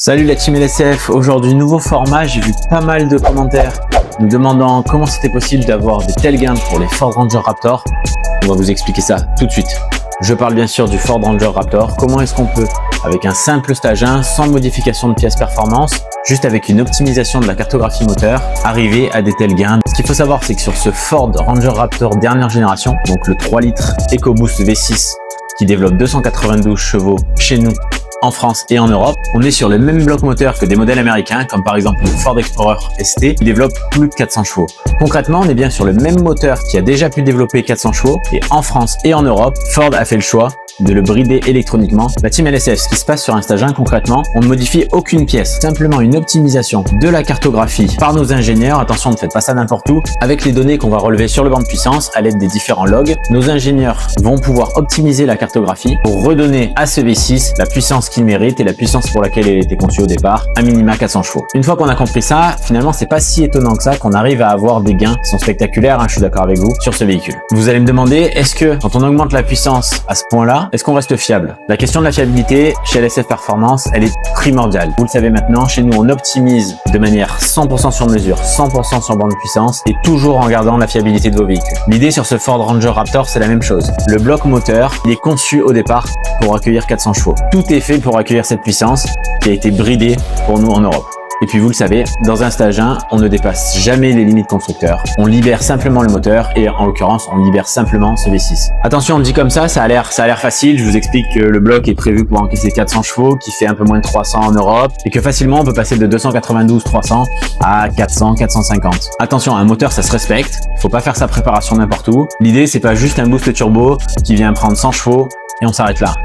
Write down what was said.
Salut la team LSF, aujourd'hui nouveau format, j'ai vu pas mal de commentaires nous demandant comment c'était possible d'avoir des tels gains pour les Ford Ranger Raptor. On va vous expliquer ça tout de suite. Je parle bien sûr du Ford Ranger Raptor, comment est-ce qu'on peut, avec un simple stage 1, sans modification de pièces performance, juste avec une optimisation de la cartographie moteur, arriver à des tels gains. Ce qu'il faut savoir, c'est que sur ce Ford Ranger Raptor dernière génération, donc le 3 litres EcoBoost V6 qui développe 292 chevaux chez nous, en France et en Europe, on est sur le même bloc moteur que des modèles américains, comme par exemple le Ford Explorer ST, qui développe plus de 400 chevaux. Concrètement, on est bien sur le même moteur qui a déjà pu développer 400 chevaux, et en France et en Europe, Ford a fait le choix de le brider électroniquement. La team LSF, ce qui se passe sur un stage 1 concrètement, on ne modifie aucune pièce, simplement une optimisation de la cartographie par nos ingénieurs. Attention, ne faites pas ça n'importe où. Avec les données qu'on va relever sur le banc de puissance à l'aide des différents logs, nos ingénieurs vont pouvoir optimiser la cartographie pour redonner à ce V6 la puissance qu'il mérite et la puissance pour laquelle il a été conçu au départ, à minima 400 chevaux. Une fois qu'on a compris ça, finalement c'est pas si étonnant que ça qu'on arrive à avoir des gains qui sont spectaculaires, je suis d'accord avec vous, sur ce véhicule. Vous allez me demander, est-ce que quand on augmente la puissance à ce point-là, est-ce qu'on reste fiable? La question de la fiabilité chez LSF Performance, elle est primordiale. Vous le savez maintenant, chez nous on optimise de manière 100% sur mesure, 100% sur bande de puissance et toujours en gardant la fiabilité de vos véhicules. L'idée sur ce Ford Ranger Raptor, c'est la même chose. Le bloc moteur, il est conçu au départ pour accueillir 400 chevaux. Tout est fait pour accueillir cette puissance qui a été bridée pour nous en Europe. Et puis vous le savez, dans un stage 1, on ne dépasse jamais les limites constructeurs. On libère simplement le moteur et en l'occurrence, on libère simplement ce V6. Attention, on me dit comme ça a l'air facile. Je vous explique que le bloc est prévu pour encaisser 400 chevaux, qui fait un peu moins de 300 en Europe et que facilement on peut passer de 292-300 à 400-450. Attention, un moteur ça se respecte. Faut pas faire sa préparation n'importe où. L'idée c'est pas juste un boost turbo qui vient prendre 100 chevaux et on s'arrête là.